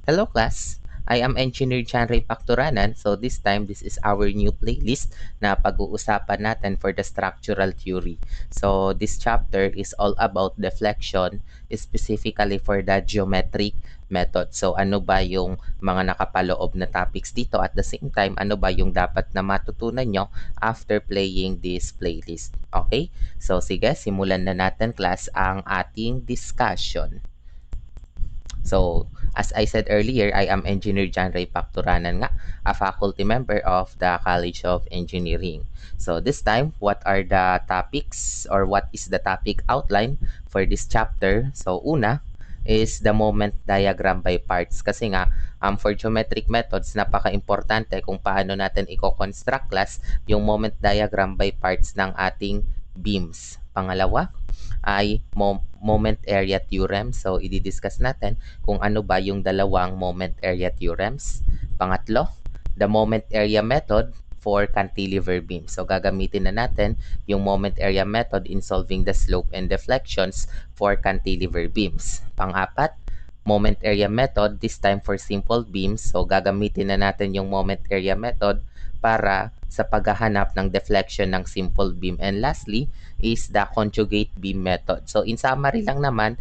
Hello class, I am Engineer Chanray Pacturanan. So this time, this is our new playlist na pag-uusapan natin for the structural theory. So this chapter is all about deflection, specifically for the geometric method. So ano ba yung mga nakapaloob na topics dito? At the same time, ano ba yung dapat na matutunan nyo after playing this playlist? Okay? So sige, simulan na natin class ang ating discussion. So, as I said earlier, I am Engineer John Ray Pacturanan nga, a faculty member of the College of Engineering. So, this time, what are the topics or what is the topic outline for this chapter? So, una is the moment diagram by parts. Kasi nga, for geometric methods, napaka-importante kung paano natin i-construct class yung moment diagram by parts ng ating beams. Pangalawa, ay moment area theorem. So, i-discuss natin kung ano ba yung dalawang moment area theorems. Pangatlo, the moment area method for cantilever beam. So, gagamitin na natin yung moment area method in solving the slope and deflections for cantilever beams. Pang-apat, moment area method, this time for simple beams. So, gagamitin na natin yung moment area method para sa paghahanap ng deflection ng simple beam. And lastly, is the conjugate beam method. So, in summary lang naman,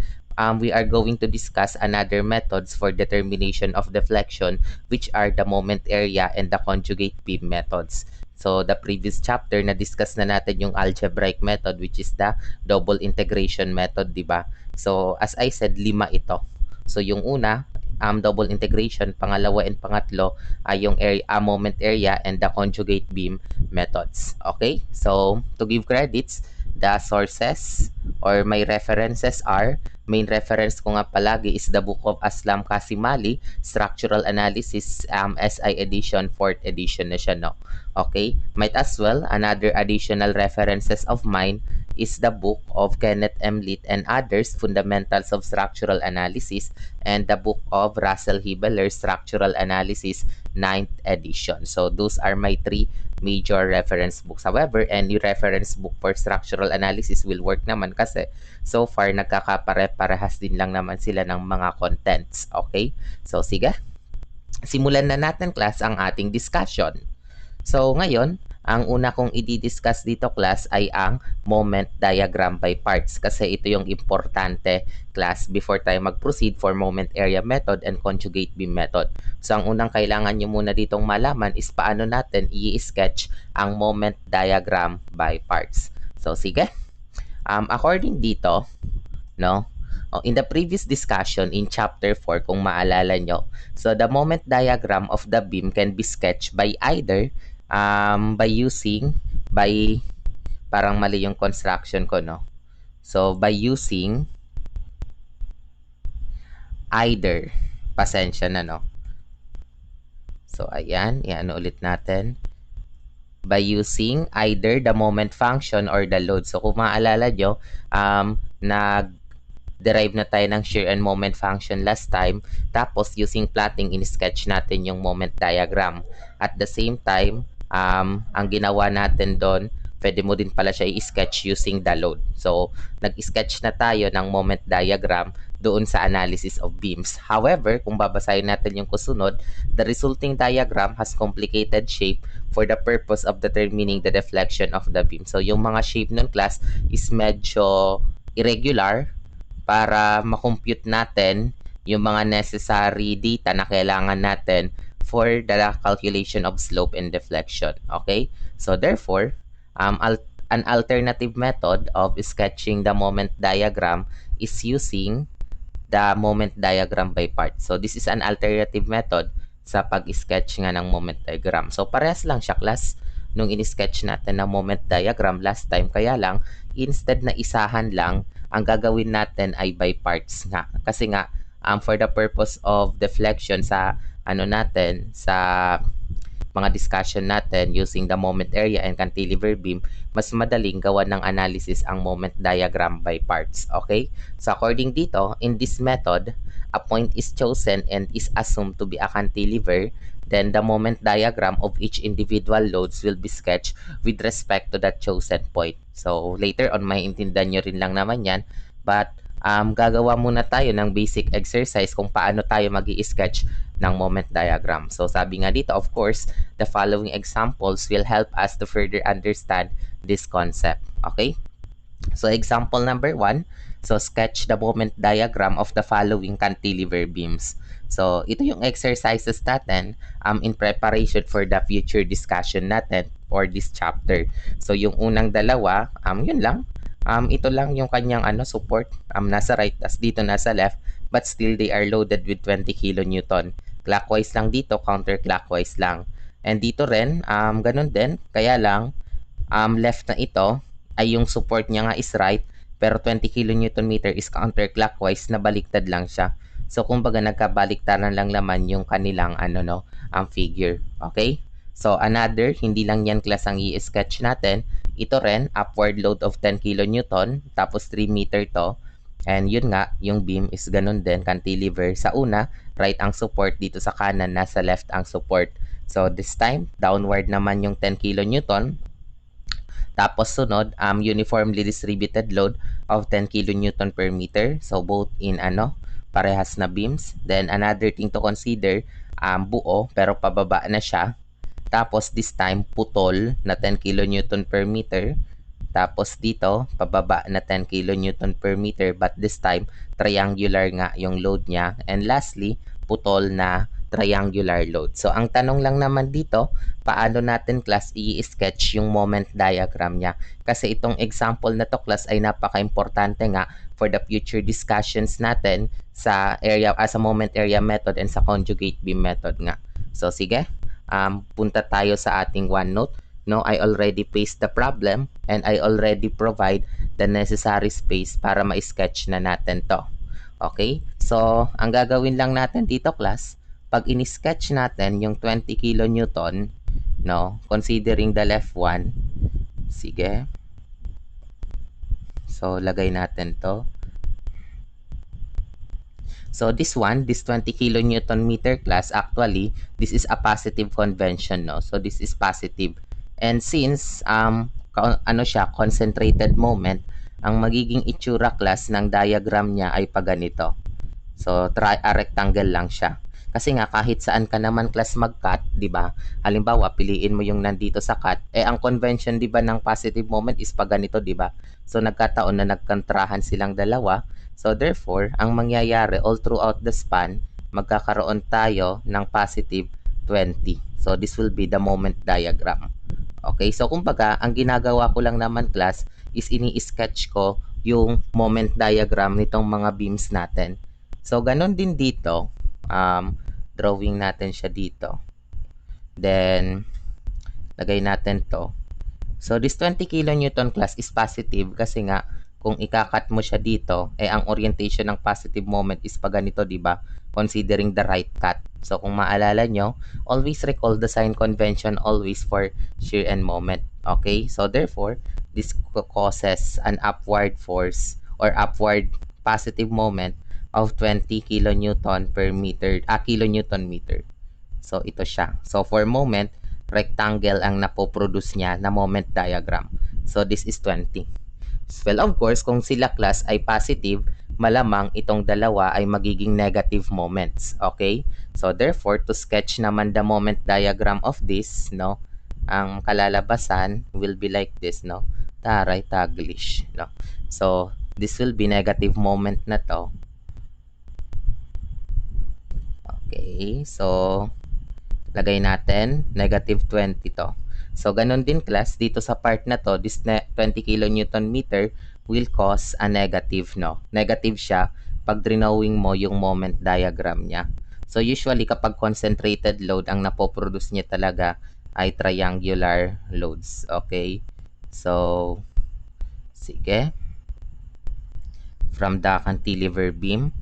we are going to discuss another methods for determination of deflection, which are the moment area and the conjugate beam methods. So, the previous chapter na discuss na natin yung algebraic method, which is the double integration method, di ba? So, as I said, 5 ito. So, yung una, double integration, pangalawa and pangatlo ay yung moment area and the conjugate beam methods. Okay? So, to give credits, the sources or my references are, main reference ko nga palagi is the book of Aslam Kasimali, Structural Analysis, SI edition, 4th edition na siya, no? Okay? Might as well, another additional references of mine is the book of Kenneth M. Litt and others, Fundamentals of Structural Analysis, and the book of Russell Hibeler, Structural Analysis, 9th edition. So, those are my 3 major reference books. However, any reference book for structural analysis will work naman kasi so far nagkakapare-parehas din lang naman sila ng mga contents. Okay? So, sige. Simulan na natin class ang ating discussion. So, ngayon, ang una kong i-discuss dito class ay ang moment diagram by parts kasi ito yung importante class before tayo mag-proceed for moment area method and conjugate beam method. So, ang unang kailangan nyo muna ditong malaman is paano natin i-sketch ang moment diagram by parts. So, sige. According dito, no, in the previous discussion in chapter 4, kung maalala nyo, so the moment diagram of the beam can be sketched by either parang mali yung construction ko, no? So, by using either, pasensya na, no? So, ayan, i-ano ulit natin. By using either the moment function or the load. So, kung maalala nyo, nag-derive na tayo ng shear and moment function last time. Tapos, using plotting, in-sketch natin yung moment diagram. At the same time, ang ginawa natin doon, pwede mo din pala siya i-sketch using the load. So, nag-sketch na tayo ng moment diagram doon sa analysis of beams. However, kung babasahin natin yung kusunod, the resulting diagram has complicated shape for the purpose of determining the deflection of the beam. So, yung mga shape nun class is medyo irregular para makompute natin yung mga necessary data na kailangan natin for the calculation of slope and deflection. Okay? So, therefore, an alternative method of sketching the moment diagram is using the moment diagram by parts. So, this is an alternative method sa pag-sketch nga ng moment diagram. So, parehas lang siya, class, nung in-sketch natin na moment diagram last time. Kaya lang, instead na isahan lang, ang gagawin natin ay by parts nga. Kasi nga, for the purpose of deflection sa sa mga discussion natin using the moment area and cantilever beam, mas madaling gawa ng analysis ang moment diagram by parts. Okay? So, according dito, in this method, a point is chosen and is assumed to be a cantilever. Then, the moment diagram of each individual loads will be sketched with respect to that chosen point. So, later on, maintindihan nyo rin lang naman yan. But, gagawa muna tayo ng basic exercise kung paano tayo mag-i-sketch ng moment diagram. So sabi nga dito, of course, the following examples will help us to further understand this concept. Okay? So example number 1, so sketch the moment diagram of the following cantilever beams. So ito yung exercises natin in preparation for the future discussion natin or this chapter. So yung unang dalawa, yun lang. Ito lang yung kanyang support, nasa right, as dito nasa left, but still they are loaded with 20 kilonewton. Clockwise lang dito, counterclockwise lang. And dito rin, ganun din, kaya lang left na ito ay yung support niya nga is right, pero 20 kilonewton meter is counterclockwise na baliktad lang siya. So kumbaga nagkabaliktaran lang naman yung kanilang ang figure. Okay? So another, hindi lang yan class ang i-sketch natin. Ito rin, upward load of 10 kilonewton, tapos 3 meter to. And yun nga, yung beam is ganun din, cantilever. Sa una, right ang support, dito sa kanan, nasa left ang support. So this time, downward naman yung 10 kilonewton. Tapos sunod, uniformly distributed load of 10 kilonewton per meter. So both in parehas na beams. Then another thing to consider, buo pero pababa na siya. Tapos this time, putol na 10 kilonewton per meter. Tapos dito, pababa na 10 kilonewton per meter, but this time, triangular nga yung load niya. And lastly, putol na triangular load. So ang tanong lang naman dito, paano natin class i-sketch yung moment diagram niya? Kasi itong example na to class ay napaka-importante nga for the future discussions natin sa area as a moment area method and sa conjugate beam method nga. So sige, punta tayo sa ating OneNote. No, I already paste the problem and I already provide the necessary space para ma-sketch na natin to. Okay? So, ang gagawin lang natin dito class, pag in-sketch natin yung 20 kilonewton, no, considering the left one, sige. So, lagay natin to. So, this one, this 20 kilonewton meter class, actually, this is a positive convention, no? So, this is positive. And since, siya, concentrated moment, ang magiging itsura class ng diagram niya ay pa ganito. So, rectangle lang siya. Kasi nga kahit saan ka naman class mag-cut, 'di ba? Halimbawa, piliin mo yung nandito sa cut, ang convention 'di ba ng positive moment is pa ganito, 'di ba? So nagkataon na nagkontrahan silang dalawa. So therefore, ang mangyayari all throughout the span, magkakaroon tayo ng positive 20. So this will be the moment diagram. Okay, so kumbaga, ang ginagawa ko lang naman class is ini-sketch ko yung moment diagram nitong mga beams natin. So ganon din dito, drawing natin siya dito. Then, lagay natin to. So this 20 kilonewton class is positive kasi nga kung ikakat mo siya dito, ang orientation ng positive moment is pa ganito, di ba? Considering the right cut. So kung maalala nyo, always recall the sign convention always for shear and moment. Okay? So therefore, this causes an upward force or upward positive moment of 20 kilonewton per meter, kilonewton meter. So ito siya. So for moment, rectangle ang napoproduce niya na moment diagram. So this is 20. Well, of course, kung sila class ay positive, malamang itong dalawa ay magiging negative moments. Okay? So therefore, to sketch naman the moment diagram of this, no, ang kalalabasan will be like this, no? Taray taglish, no? So this will be negative moment na to. Okay, so lagay natin negative 20 to. So ganun din class dito sa part na to, this 20 kilonewton meter will cause a negative, no? Negative siya pag drawing mo yung moment diagram niya. So usually kapag concentrated load, ang napoproduce niya talaga ay triangular loads. Okay? So sige. From the cantilever beam,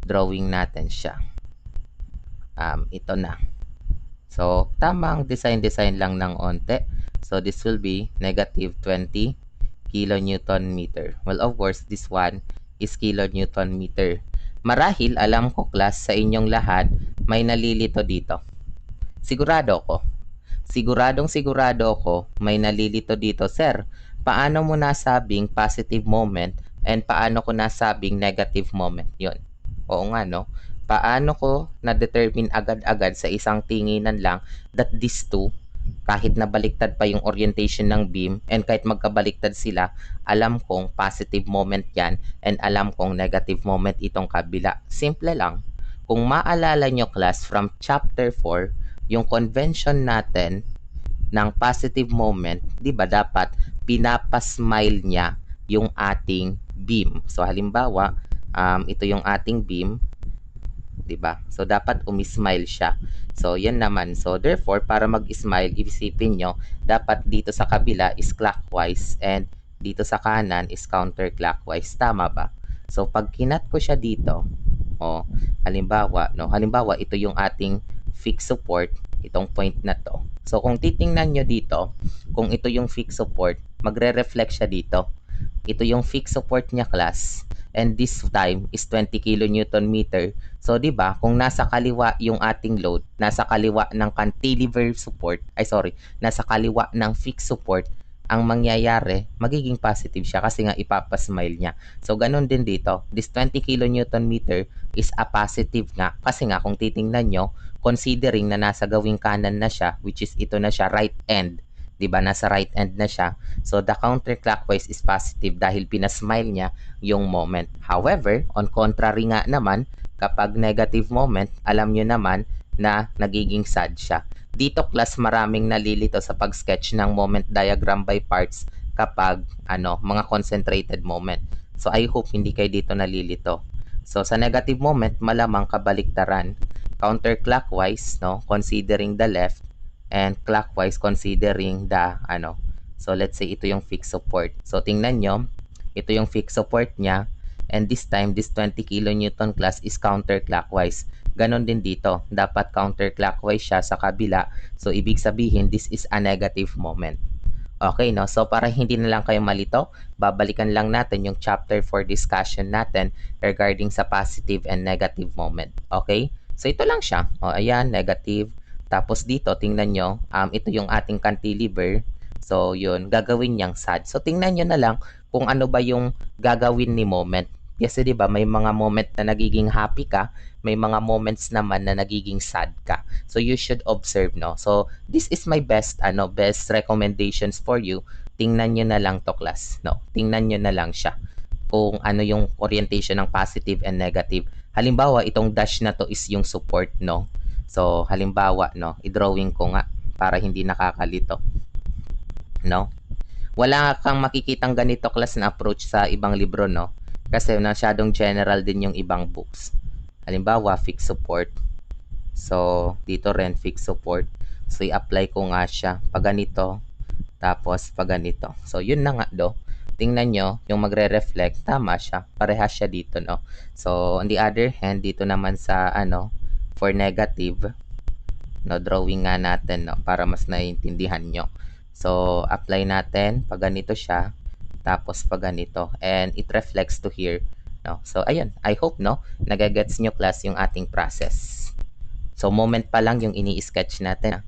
drawing natin siya. Ito na. So, tamang design lang ng onte. So, this will be negative 20 kilonewton meter. Well, of course, this one is kilonewton meter. Marahil, alam ko class, sa inyong lahat, may nalilito dito. Sigurado ko. Sigurado ko may nalilito dito. Sir, paano mo nasabing positive moment And paano ko nasabing negative moment yun? Oo nga, no? Paano ko na-determine agad-agad sa isang tinginan lang that these two, kahit na baliktad pa yung orientation ng beam and kahit magkabaliktad sila, alam kong positive moment yan and alam kong negative moment itong kabila. Simple lang. Kung maalala nyo class from chapter 4, yung convention natin ng positive moment, 'di ba dapat pinapasmile niya yung ating beam. So halimbawa, ito yung ating beam, 'di ba? So dapat umismile siya. So yan naman. So therefore, para mag-smile, isipin nyo, dapat dito sa kabila is clockwise and dito sa kanan is counterclockwise. Tama ba? So pag kinat ko siya dito, oh, halimbawa ito yung ating fixed support, itong point na to. So kung titingnan nyo dito, kung ito yung fixed support, magre-reflect siya dito. Ito yung fixed support niya class. And this time is 20 kilonewton meter. So 'di ba, kung nasa kaliwa yung ating load, nasa kaliwa ng cantilever support, nasa kaliwa ng fixed support, ang mangyayari, magiging positive siya kasi nga ipapasmile niya. So ganun din dito. This 20 kilonewton meter is a positive nga kasi nga kung titingnan nyo, considering na nasa gawing kanan na siya, which is ito na siya, right end, 'di ba? Nasa right end na siya. So the counterclockwise is positive dahil pinasmile niya yung moment. However, on contrary nga naman, kapag negative moment, alam nyo naman na nagiging sad siya. Dito class, maraming nalilito sa pag-sketch ng moment diagram by parts kapag mga concentrated moment. So I hope hindi kayo dito nalilito. So sa negative moment, malamang kabaliktaran. Counterclockwise, no, considering the left, and clockwise considering the So let's say ito yung fixed support. So tingnan nyo, ito yung fixed support niya, and this time this 20 kilonewton class is counterclockwise. Ganon din dito, dapat counterclockwise siya sa kabila. So ibig sabihin this is a negative moment. Okay, no? So para hindi na lang kayo malito, babalikan lang natin yung chapter 4 discussion natin regarding sa positive and negative moment. Okay? So ito lang siya. O ayan, negative. Tapos dito, tingnan nyo, ito yung ating cantilever. So yun, gagawin niyang sad. So tingnan nyo na lang kung ano ba yung gagawin ni moment. Kasi 'di ba may mga moment na nagiging happy ka, may mga moments naman na nagiging sad ka. So you should observe, no. So this is my best recommendations for you. Tingnan niyo na lang to class, no. Tingnan niyo na lang siya kung ano yung orientation ng positive and negative. Halimbawa, itong dash na to is yung support, no. So halimbawa, no, i-drawing ko nga para hindi nakakalito, no. Wala kang makikitang ganito class na approach sa ibang libro, no? Kasi masyadong general din yung ibang books. Halimbawa, fixed support. So, dito rin, fixed support. So, i-apply ko nga siya. Pag ganito, tapos pag ganito. So, yun na nga do. Tingnan nyo, yung magre-reflect, tama siya. Parehas siya dito, no? So, on the other hand, dito naman sa, for negative, no, drawing nga natin, no, para mas naiintindihan nyo. So, apply natin, pag ganito siya, tapos pag ganito, and it reflects to here, no. So, ayun, I hope, no, nagagets nyo class yung ating process. So, moment pa lang yung ini-sketch natin.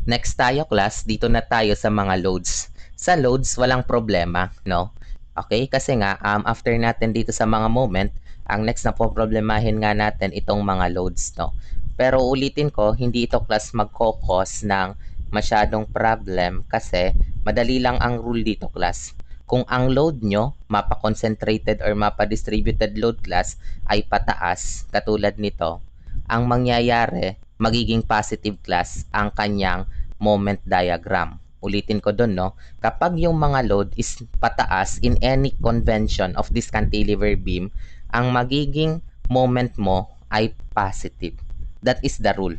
Next tayo class, dito na tayo sa mga loads. Sa loads, walang problema, no. Okay, kasi nga, after natin dito sa mga moment, ang next na po problemahin nga natin itong mga loads, no. Pero ulitin ko, hindi ito class magkokos ng masyadong problem kasi madali lang ang rule dito class. Kung ang load nyo, mapa-concentrated or mapa-distributed load class ay pataas, katulad nito, ang mangyayari, magiging positive class ang kanyang moment diagram. Ulitin ko doon, no? Kapag yung mga load is pataas in any convention of this cantilever beam, ang magiging moment mo ay positive. That is the rule,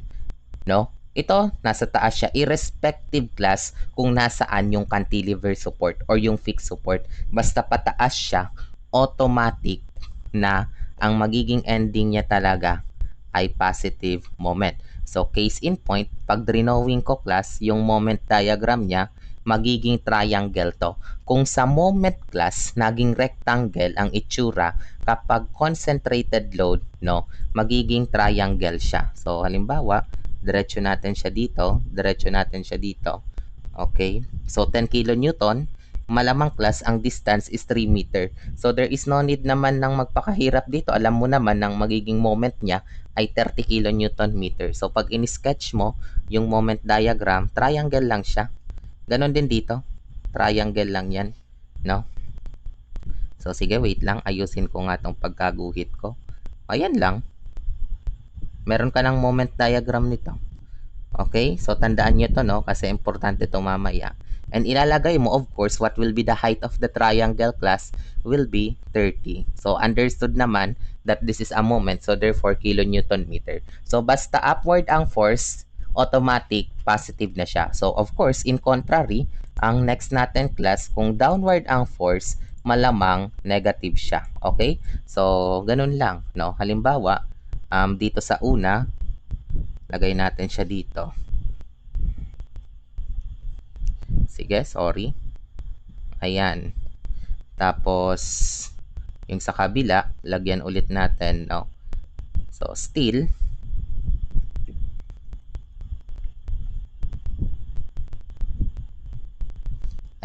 no? Ito, nasa taas siya, irrespective class kung nasaan yung cantilever support or yung fixed support. Basta pataas siya, automatic na ang magiging ending niya talaga ay positive moment. So, case in point, pag drawing ko class, yung moment diagram niya, magiging triangle to. Kung sa moment class, naging rectangle ang itsura, kapag concentrated load, no, magiging triangle siya. So, halimbawa, diretso natin siya dito, diretso natin siya dito. Okay? So, 10 kilonewton, malamang class ang distance is 3 meter. So there is no need naman ng magpakahirap dito. Alam mo naman ng magiging moment niya ay 30 kilonewton meter. So pag in-sketch mo yung moment diagram, triangle lang siya. Ganon din dito. Triangle lang yan. No? So sige, wait lang. Ayusin ko nga tong pagkaguhit ko. Ayan lang. Meron ka ng moment diagram nito. Okay? So, tandaan nyo to, no? Kasi importante to mamaya. And ilalagay mo, of course, what will be the height of the triangle class will be 30. So, understood naman that this is a moment. So, therefore, kilonewton meter. So, basta upward ang force, automatic, positive na siya. So, of course, in contrary, ang next natin class, kung downward ang force, malamang negative siya. Okay? So, ganun lang, no? Halimbawa, dito sa una, lagay natin siya dito. Sige, sorry. Ayan. Tapos, yung sa kabila, lagyan ulit natin, no? So, still,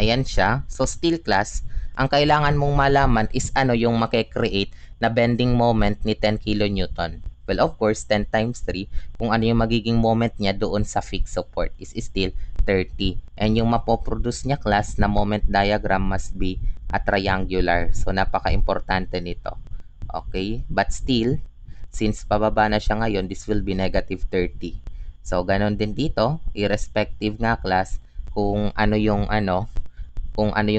ayan siya. So, still class, ang kailangan mong malaman is ano yung makikreate na bending moment ni 10 kilonewton. Well, of course, 10 times 3, kung ano yung magiging moment niya doon sa fixed support is still 30. And yung mapoproduce niya class na moment diagram must be a triangular. So, napaka-importante nito. Okay? But still, since pababa na siya ngayon, this will be negative 30. So, ganon din dito, irrespective nga class, kung ano yung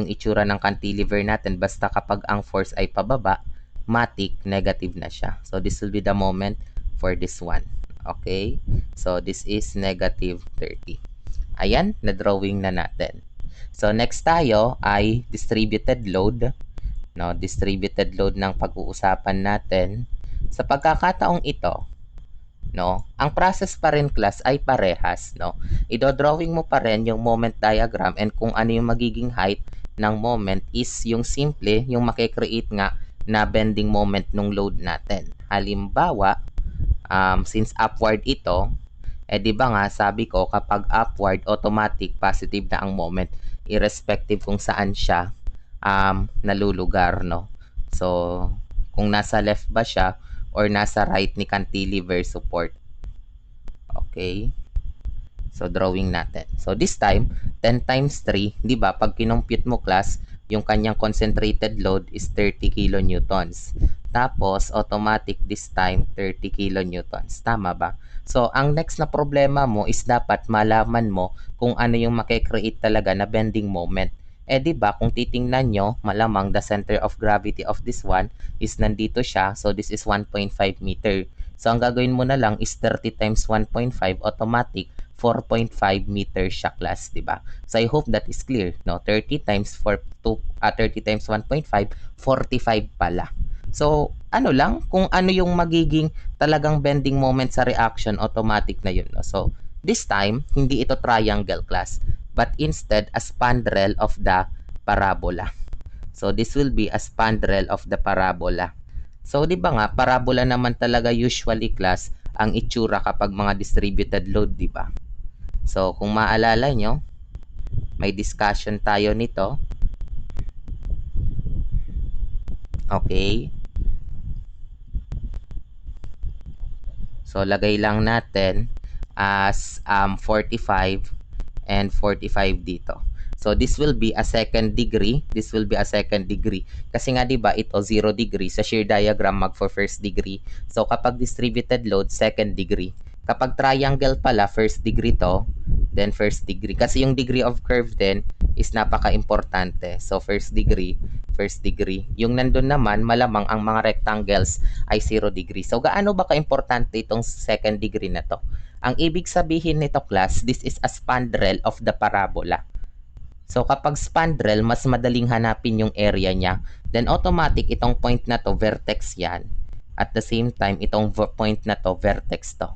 itsura ng cantilever natin, basta kapag ang force ay pababa, matic, negative na siya. So, this will be the moment for this one. Okay? So, this is negative 30. Ayan, na-drawing na natin. So, next tayo ay distributed load. No, distributed load ng pag-uusapan natin. Sa pagkakataong ito, no, ang process pa rin class ay parehas, no. Ido-drawing mo pa rin yung moment diagram and kung ano yung magiging height ng moment is yung simple, yung makikreate nga na bending moment ng load natin. Halimbawa, since upward ito, di ba nga sabi ko kapag upward, automatic positive na ang moment irrespective kung saan siya nalulugar, no. So, kung nasa left ba siya or nasa right ni cantilever support. Okay? So, drawing natin. So, this time, 10 times 3, di ba, pag kinompute mo class, yung kanyang concentrated load is 30 kilonewtons. Tapos, automatic this time, 30 kilonewtons. Tama ba? So, ang next na problema mo is dapat malaman mo kung ano yung makikreate talaga na bending moment. Di ba, kung titingnan nyo, malamang the center of gravity of this one is nandito siya. So, this is 1.5 meter. So, ang gagawin mo na lang is 30 times 1.5 automatic 4.5 meter siya class, di ba? So, I hope that is clear, no? 30 times 30 times 1.5, 45 pala. So, ano lang, kung ano yung magiging talagang bending moment sa reaction, automatic na yun, no? So, this time, hindi ito triangle class, but instead, a spandrel of the parabola. So, this will be a spandrel of the parabola. So, di ba nga, parabola naman talaga usually class ang itsura kapag mga distributed load, di ba? So, kung maalala nyo, may discussion tayo nito. Okay. So, lagay lang natin as 45 and 45 dito. So, this will be a second degree. This will be a second degree. Kasi nga, di ba, ito 0 degree. Sa shear diagram, mag-first degree. So, kapag distributed load, second degree. Kapag triangle pala, first degree to, then first degree. Kasi yung degree of curve din is napaka-importante. So, first degree. Yung nandun naman, malamang ang mga rectangles ay 0 degree. So, gaano ba ka-importante itong second degree na to? Ang ibig sabihin nito class, this is a spandrel of the parabola. So, kapag spandrel, mas madaling hanapin yung area niya. Then, automatic, itong point na to, vertex yan. At the same time, itong point na to, vertex to.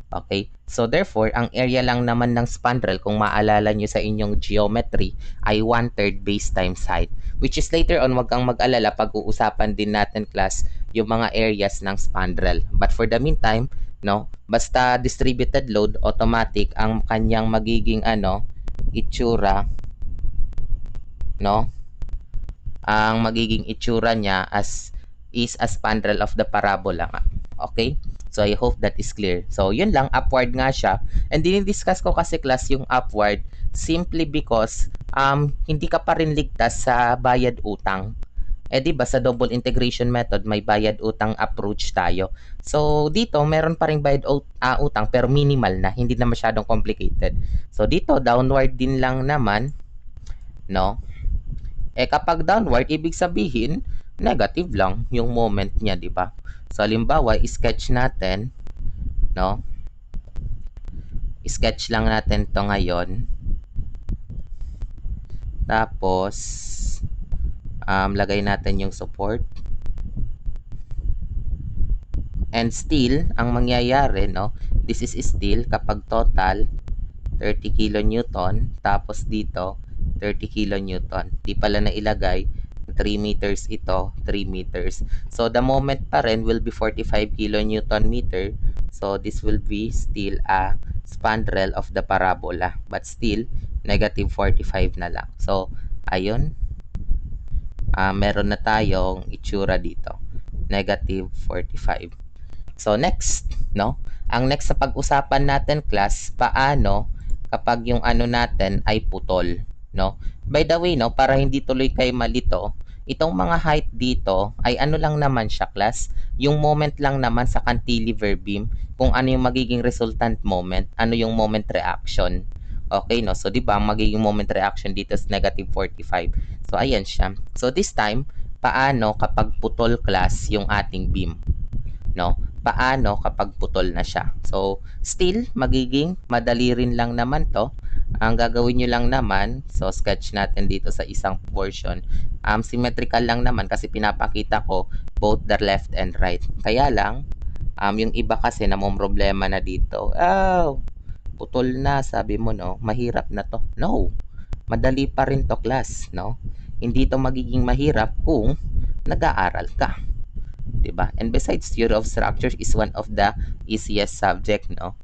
Okay? So, therefore, ang area lang naman ng spandrel, kung maalala nyo sa inyong geometry, ay 1/3 base times height. Which is later on, wag kang mag-alala, pag-uusapan din natin, class, yung mga areas ng spandrel. But for the meantime, no, basta distributed load, automatic, ang kanyang magiging, itsura, no? Ang magiging itsura niya is a spandrel of the parabola nga. Okay? So I hope that is clear. So yun lang, upward nga siya. And dinidiscuss ko kasi class yung upward simply because hindi ka pa rin ligtas sa bayad utang. Eh di ba sa double integration method may bayad utang approach tayo. So dito meron pa ring bayad utang pero minimal na, hindi na masyadong complicated. So dito downward din lang naman, no? Eh kapag downward, ibig sabihin, negative lang yung moment niya, di ba? So halimbawa, sketch natin, no? Sketch lang natin to ngayon. Tapos, lagay natin yung support. And still, ang mangyayari, no? This is still kapag total 30 kilonewton, tapos dito 30 kilonewton. Di pala na ilagay 3 meters ito, 3 meters. So the moment pa rin will be 45 kilonewton meter. So this will be still a spandrel of the parabola, but still negative 45 na lang. So ayun, meron na tayong itsura dito, negative 45. So next, no? Ang next sa pag-usapan natin class, paano kapag yung ano natin ay putol, no? By the way, no, para hindi tuloy kayo malito, itong mga height dito ay ano lang naman siya class, yung moment lang naman sa cantilever beam, kung ano yung magiging resultant moment, ano yung moment reaction. Okay, no? So, di ba, ang magiging moment reaction dito is negative 45. So, ayan siya. So, this time, paano kapag putol class yung ating beam, no? Paano kapag putol na siya? So, still, magiging madali rin lang naman to. Ang gagawin nyo lang naman, so sketch natin dito sa isang portion. Symmetrical lang naman kasi pinapakita ko both the left and right. Kaya lang, yung iba kasi namong problema na dito. Oh, putol na, sabi mo, no? Mahirap na to. No, madali pa rin to class, no? Hindi to magiging mahirap kung nag-aaral ka. Diba? And besides, theory of structure is one of the easiest subject, no?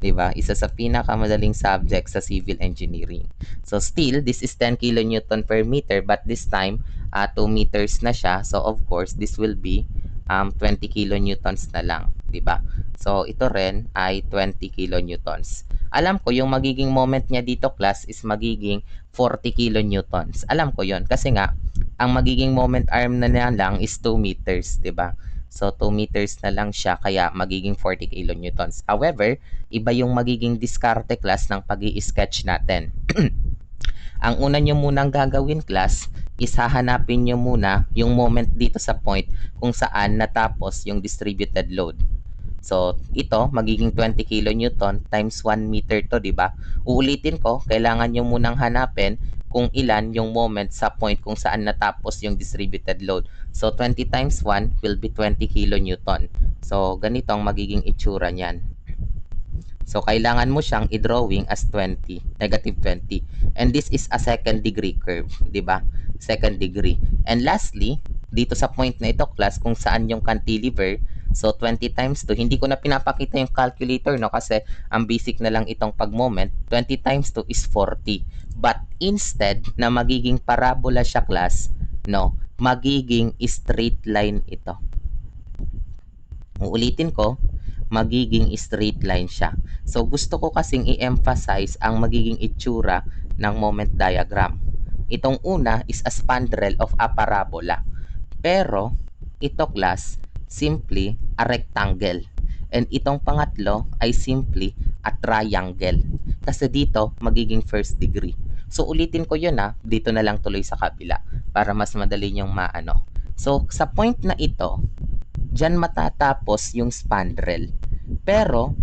Diba? Isa sa pinakamadaling subject sa civil engineering. So still, this is 10 kilonewton per meter, but this time, 2 meters na siya. So of course, this will be 20 kilonewtons na lang. Diba? So ito rin ay 20 kilonewtons. Alam ko, yung magiging moment niya dito, class, is magiging 40 kilonewtons. Alam ko yon kasi nga, ang magiging moment arm na niya lang is 2 meters, 'di ba? So 2 meters na lang siya kaya magiging 40 kilonewtons. However, iba yung magiging diskarte class ng pag-i-sketch natin. Ang una nyo munang gagawin class is hahanapin nyo muna yung moment dito sa point kung saan natapos yung distributed load. So, ito, magiging 20 kilonewton times 1 meter to, di ba? Uulitin ko, kailangan nyo munang hanapin kung ilan yung moment sa point kung saan natapos yung distributed load. So, 20 times 1 will be 20 kilonewton. So, ganito ang magiging itsura niyan. So, kailangan mo siyang i-drawing as 20, negative 20. And this is a second degree curve, di ba? Second degree. And lastly, dito sa point na ito, class, kung saan yung cantilever, so 20 times 2, hindi ko na pinapakita yung calculator, no? Kasi ang basic na lang itong pag-moment, 20 times 2 is 40. But instead na magiging parabola siya, class, no? Magiging straight line ito. Uulitin ko, magiging straight line siya. So, gusto ko kasing i-emphasize ang magiging itsura ng moment diagram. Itong una is a spandrel of a parabola. Pero, ito class, simply a rectangle. And itong pangatlo ay simply a triangle. Kasi dito, magiging first degree. So, ulitin ko yun dito na lang tuloy sa kabila para mas madali nyong maano. So, sa point na ito, dyan matatapos yung spandrel. Pero,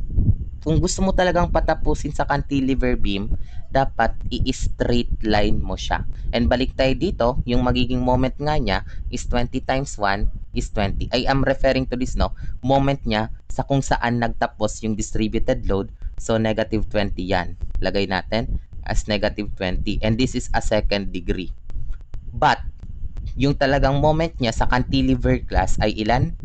kung gusto mo talagang patapusin sa cantilever beam, dapat i-straight line mo siya. And balik tayo dito, yung magiging moment nga niya is 20 times 1 is 20. I am referring to this, no? Moment niya sa kung saan nagtapos yung distributed load. So, negative 20 yan. Lagay natin as negative 20. And this is a second degree. But, yung talagang moment niya sa cantilever class ay ilan?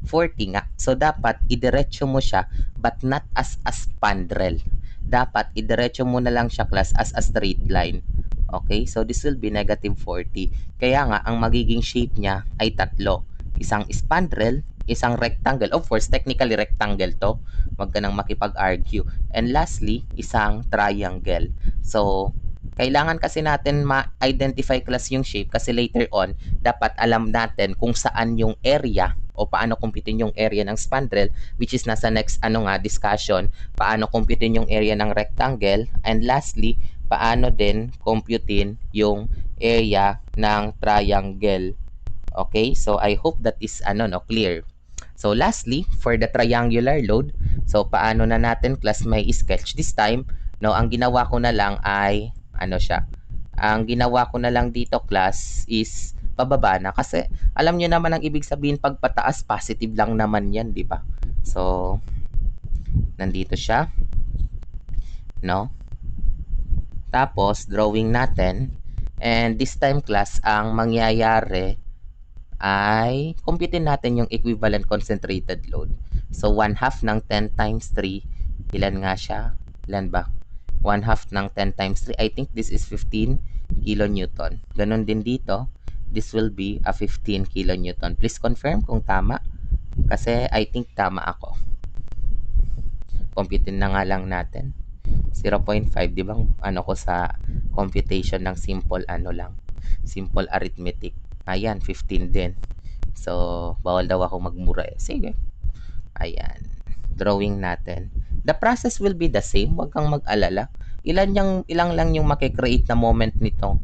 40 nga. So, dapat idiretso mo siya but not as a spandrel. Dapat idiretso mo na lang siya class as a straight line. Okay, so this will be negative 40. Kaya nga, ang magiging shape niya ay tatlo. Isang spandrel, isang rectangle. Of course, technically rectangle to. Huwag ka nang makipag-argue. And lastly, isang triangle. So, kailangan kasi natin ma-identify class yung shape kasi later on, dapat alam natin kung saan yung area o paano kumpitin yung area ng spandrel, which is nasa next discussion, paano kumpitin yung area ng rectangle, and lastly, paano din computein yung area ng triangle. Okay? So I hope that is clear. So lastly, for the triangular load, so paano na natin class may sketch this time, ang ginawa ko na lang ay siya. Ang ginawa ko na lang dito class is pababa na kasi alam niyo naman ang ibig sabihin pag pataas positive lang naman 'yan, di ba? So nandito siya, no? Tapos, drawing natin. And this time class, ang mangyayari ay kumpitin natin yung equivalent concentrated load. So, 1 half ng 10 times 3, ilan nga siya? Ilan ba? 1 half ng 10 times 3, I think this is 15 kilonewton. Ganon din dito, this will be a 15 kilonewton. Please confirm kung tama. Kasi I think tama ako. Kumpitin na nga lang natin. 0.5, di ba? Ko sa computation ng simple simple arithmetic. Ayan, 15 din. So, bawal daw ako magmura eh. Sige. Ayan. Drawing natin. The process will be the same. Huwag kang mag-alala. Ilang lang yung makikreate na moment nito.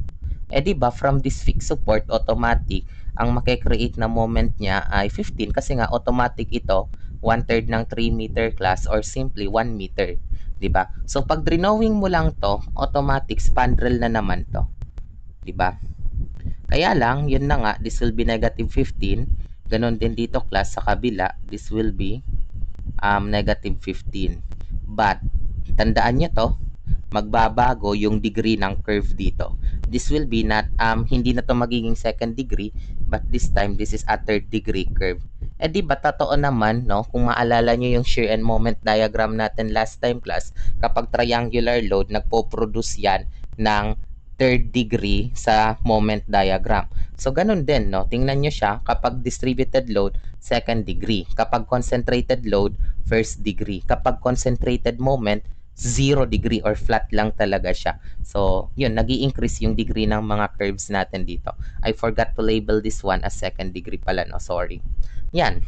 Di ba, from this fixed support, automatic, ang makikreate na moment niya ay 15 kasi nga automatic ito, 1/3 ng 3 meter class or simply 1 meter. 'Di ba? So pag drawing mo lang 'to, automatic spandrel na naman 'to. 'Di ba? Kaya lang, yun na nga, this will be negative 15. Ganon din dito class sa kabila, this will be negative 15. But tandaan niyo 'to, magbabago yung degree ng curve dito. This will be not hindi na 'to magiging second degree, but this time this is a third degree curve. Di ba totoo naman, no? Kung maalala nyo yung shear and moment diagram natin last time class, kapag triangular load, nagpo-produce yan ng third degree sa moment diagram. So, ganun din, no? Tingnan nyo siya, kapag distributed load, second degree. Kapag concentrated load, first degree. Kapag concentrated moment, 0 degree or flat lang talaga siya. So, yun, nag-i-increase yung degree ng mga curves natin dito. I forgot to label this one as second degree pala, no? Sorry. Yan.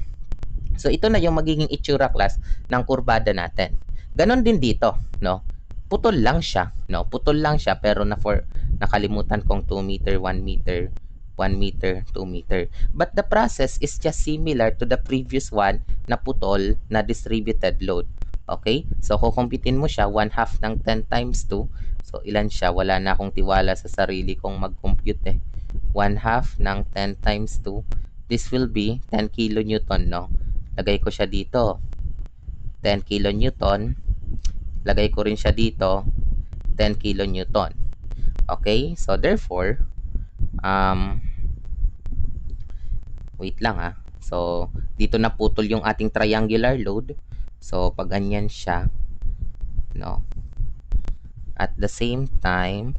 So, ito na yung magiging itsura class ng kurbada natin. Ganon din dito, no? Putol lang siya, no? Putol lang siya pero nakalimutan kong 2 meter, 1 meter, 1 meter, 2 meter. But the process is just similar to the previous one na putol na distributed load. Okay? So, kukumpitin mo siya, 1 half ng 10 times 2. So, ilan siya? Wala na akong tiwala sa sarili kong mag-compute eh. 1 half ng 10 times 2. This will be 10 kilonewton, no? Lagay ko siya dito. 10 kilonewton. Lagay ko rin siya dito. 10 kilonewton. Okay? So, therefore, wait lang ha. So, dito na putol yung ating triangular load. So, pag ganyan siya, no? At the same time,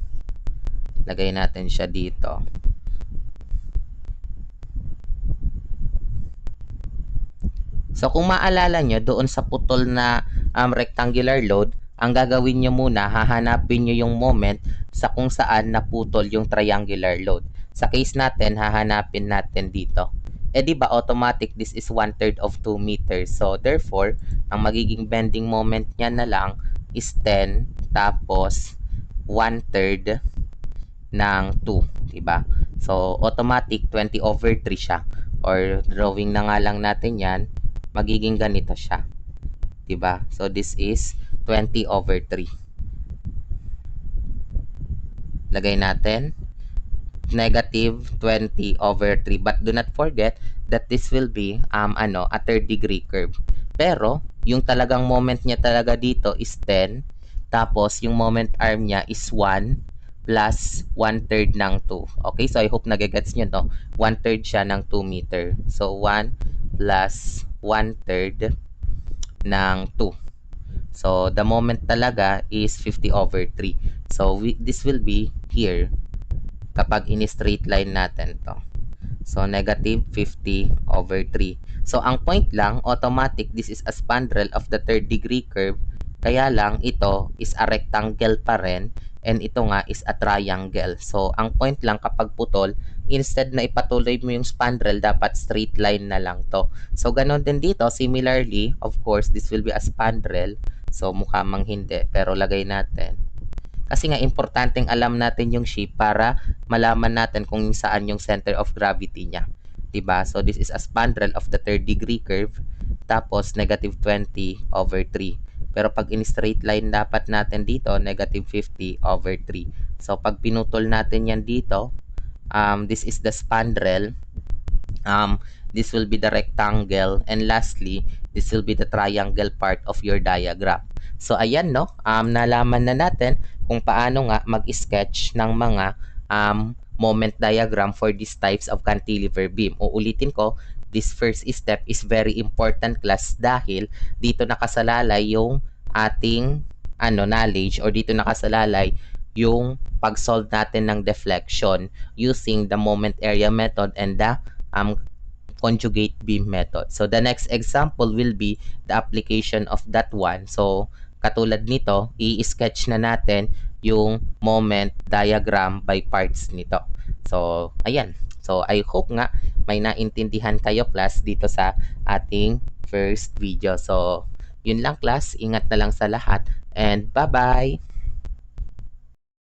lagay natin siya dito. So, kung maalala nyo, doon sa putol na rectangular load, ang gagawin nyo muna, hahanapin nyo yung moment sa kung saan naputol yung triangular load. Sa case natin, hahanapin natin dito. Di ba automatic this is 1/3 of 2 meters. So, therefore, ang magiging bending moment niya na lang is 10 tapos 1/3 ng 2. Diba? So, automatic 20/3 siya. Or drawing na nga lang natin yan, magiging ganito siya. Diba? So, this is 20/3. Lagay natin negative 20/3. But do not forget that this will be a third degree curve. Pero, yung talagang moment niya talaga dito is 10. Tapos, yung moment arm niya is 1 plus 1/3 ng 2. Okay? So, I hope nagagets nyo, no? 1/3 siya ng 2 meter. So, 1 plus 1/3 ng 2. So, the moment talaga is 50/3. So, this will be here kapag in-straight line natin to. So, negative 50 over 3. So, ang point lang, automatic, this is a spandrel of the third degree curve. Kaya lang, ito is a rectangle pa rin. And ito nga is a triangle. So, ang point lang kapag putol, instead na ipatuloy mo yung spandrel, dapat straight line na lang to. So, ganun din dito. Similarly, of course, this will be a spandrel. So, mukha mang hindi. Pero lagay natin. Kasi nga, importanteng alam natin yung shape para malaman natin kung saan yung center of gravity niya. Diba? So, this is a spandrel of the third degree curve. Tapos, negative 20 over 3. Pero pag in straight line dapat natin dito, negative 50 over 3. So, pag pinutol natin yan dito, this is the spandrel. This will be the rectangle. And lastly, this will be the triangle part of your diagram. So, ayan, no? Nalaman na natin kung paano nga mag-sketch ng mga moment diagram for these types of cantilever beam. Uulitin ko, this first step is very important, class, dahil dito nakasalalay yung ating knowledge, or dito nakasalalay yung pag-solve natin ng deflection using the moment area method and the conjugate beam method. So the next example will be the application of that one. So katulad nito, i-sketch na natin yung moment diagram by parts nito. So ayan. So I hope nga may naintindihan kayo, class, dito sa ating first video. So yun lang, class. Ingat na lang sa lahat and bye-bye!